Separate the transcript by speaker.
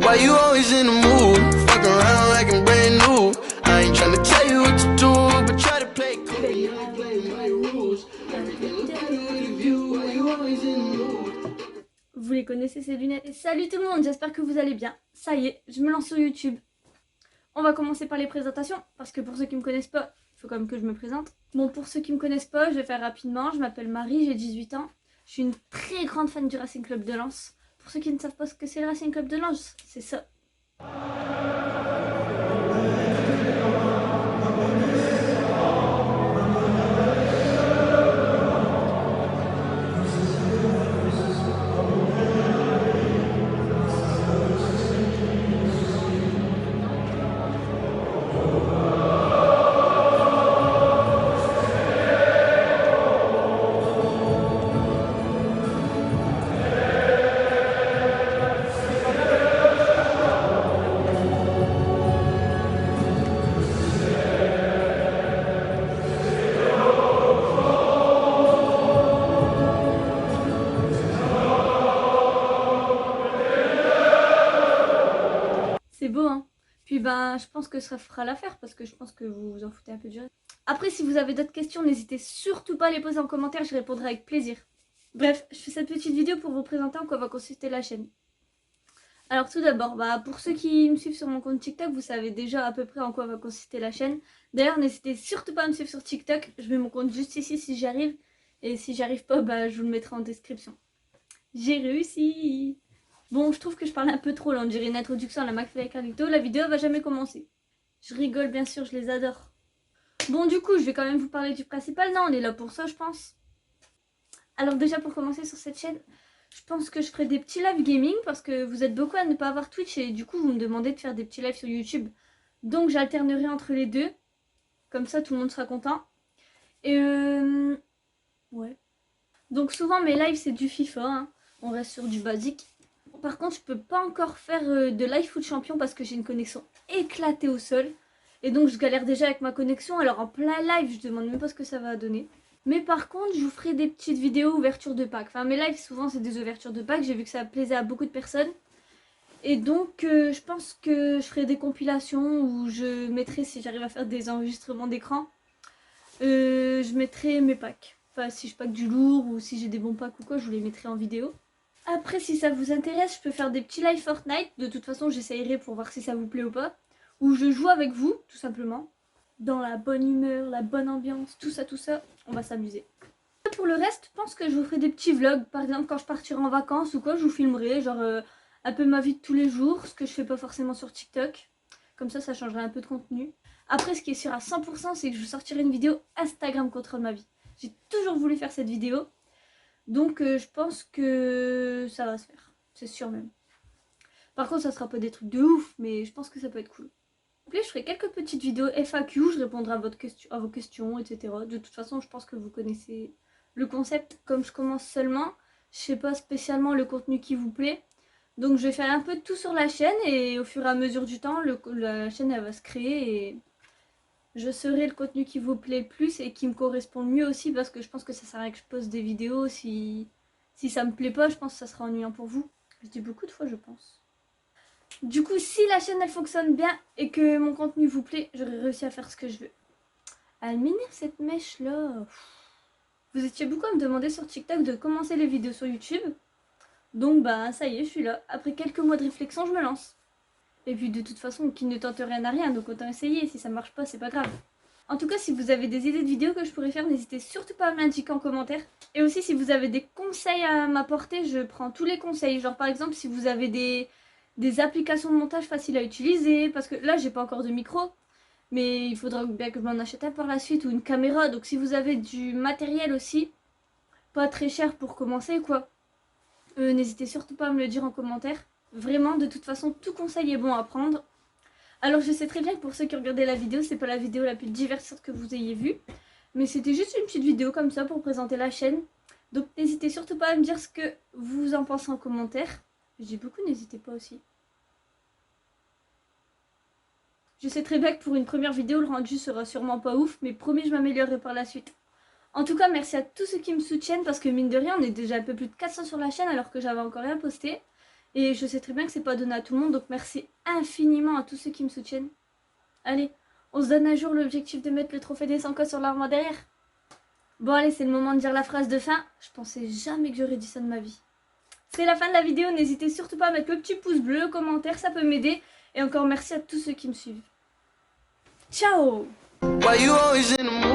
Speaker 1: Why you always in the mood? Fuck around like I'm brand new. I ain't tryna tell you what to do, but try to play cool. You ain't playing by your rules. Everything looks better with you. Why you always in the mood?
Speaker 2: Vous les connaissez ces lunettes. Et salut tout le monde, j'espère que vous allez bien. Ça y est, je me lance sur YouTube. On va commencer par les présentations, parce que pour ceux qui me connaissent pas, il faut quand même que je me présente. Bon, pour ceux qui me connaissent pas, je vais faire rapidement. Je m'appelle Marie, j'ai 18 ans. Je suis une très grande fan du Racing Club de Lens. Pour ceux qui ne savent pas ce que c'est le Racing Club de Lens, c'est ça. C'est beau, hein. Puis ben, je pense que ça fera l'affaire parce que je pense que vous vous en foutez un peu du reste. Après, si vous avez d'autres questions, n'hésitez surtout pas à les poser en commentaire, je répondrai avec plaisir. Bref, je fais cette petite vidéo pour vous présenter en quoi va consister la chaîne. Alors tout d'abord, pour ceux qui me suivent sur mon compte TikTok, vous savez déjà à peu près en quoi va consister la chaîne. D'ailleurs, n'hésitez surtout pas à me suivre sur TikTok, je mets mon compte juste ici si j'y arrive. Et si j'y arrive pas, je vous le mettrai en description. J'ai réussi! Bon, je trouve que je parle un peu trop là, on dirait une introduction à la McFly et Carlito, la vidéo va jamais commencer. Je rigole bien sûr, je les adore. Bon, du coup, je vais quand même vous parler du principal, non, on est là pour ça je pense. Alors déjà pour commencer sur cette chaîne, je pense que je ferai des petits live gaming parce que vous êtes beaucoup à ne pas avoir Twitch et du coup vous me demandez de faire des petits lives sur YouTube. Donc j'alternerai entre les deux, comme ça tout le monde sera content. Et ouais. Donc souvent mes lives c'est du FIFA, hein. On reste sur du basique. Par contre, je peux pas encore faire de live foot champion parce que j'ai une connexion éclatée au sol. Et donc, je galère déjà avec ma connexion. Alors, en plein live, je demande même pas ce que ça va donner. Mais par contre, je vous ferai des petites vidéos ouverture de pack. Enfin, mes lives, souvent, c'est des ouvertures de pack. J'ai vu que ça plaisait à beaucoup de personnes. Et donc, je pense que je ferai des compilations où je mettrai, si j'arrive à faire des enregistrements d'écran, je mettrai mes packs. Enfin, si je pack du lourd ou si j'ai des bons packs ou quoi, je vous les mettrai en vidéo. Après, si ça vous intéresse, je peux faire des petits live Fortnite. De toute façon, j'essayerai pour voir si ça vous plaît ou pas. Où je joue avec vous, tout simplement. Dans la bonne humeur, la bonne ambiance, tout ça, on va s'amuser. Pour le reste, je pense que je vous ferai des petits vlogs. Par exemple, quand je partirai en vacances ou quoi, je vous filmerai, genre un peu ma vie de tous les jours, ce que je fais pas forcément sur TikTok. Comme ça changerait un peu de contenu. Après, ce qui est sûr à 100%, c'est que je vous sortirai une vidéo Instagram contrôle ma vie. J'ai toujours voulu faire cette vidéo. Donc je pense que ça va se faire, c'est sûr même. Par contre ça sera pas des trucs de ouf, mais je pense que ça peut être cool. Après je ferai quelques petites vidéos FAQ, je répondrai à vos questions, etc. De toute façon je pense que vous connaissez le concept. Comme je commence seulement, je sais pas spécialement le contenu qui vous plaît. Donc je vais faire un peu de tout sur la chaîne et au fur et à mesure du temps, la chaîne elle va se créer et je saurai le contenu qui vous plaît le plus et qui me correspond le mieux aussi parce que je pense que ça sert à rien que je poste des vidéos si ça me plaît pas, je pense que ça sera ennuyant pour vous. Je dis beaucoup de fois je pense. Du coup si la chaîne elle fonctionne bien et que mon contenu vous plaît, j'aurai réussi à faire ce que je veux. Elle m'énerve cette mèche là. Vous étiez beaucoup à me demander sur TikTok de commencer les vidéos sur YouTube. Donc ça y est, je suis là. Après quelques mois de réflexion, je me lance. Et puis de toute façon, qui ne tente rien à rien, donc autant essayer, si ça marche pas, c'est pas grave. En tout cas, si vous avez des idées de vidéos que je pourrais faire, n'hésitez surtout pas à me l'indiquer en commentaire. Et aussi, si vous avez des conseils à m'apporter, je prends tous les conseils. Genre par exemple, si vous avez des applications de montage faciles à utiliser, parce que là, j'ai pas encore de micro, mais il faudra bien que je m'en achète un par la suite, ou une caméra. Donc si vous avez du matériel aussi, pas très cher pour commencer, quoi, n'hésitez surtout pas à me le dire en commentaire. Vraiment, de toute façon, tout conseil est bon à prendre. Alors je sais très bien que pour ceux qui ont regardé la vidéo, c'est pas la vidéo la plus divertissante que vous ayez vue. Mais c'était juste une petite vidéo comme ça pour présenter la chaîne. Donc n'hésitez surtout pas à me dire ce que vous en pensez en commentaire. Je dis beaucoup, n'hésitez pas aussi. Je sais très bien que pour une première vidéo, le rendu sera sûrement pas ouf, mais promis, je m'améliorerai par la suite. En tout cas, merci à tous ceux qui me soutiennent parce que mine de rien, on est déjà un peu plus de 400 sur la chaîne alors que j'avais encore rien posté. Et je sais très bien que c'est pas donné à tout le monde, donc merci infiniment à tous ceux qui me soutiennent. Allez, on se donne un jour l'objectif de mettre le trophée des 100K sur l'armoire derrière. Bon allez, c'est le moment de dire la phrase de fin. Je pensais jamais que j'aurais dit ça de ma vie. C'est la fin de la vidéo, n'hésitez surtout pas à mettre le petit pouce bleu, le commentaire, ça peut m'aider. Et encore merci à tous ceux qui me suivent. Ciao!
Speaker 1: Why you always in the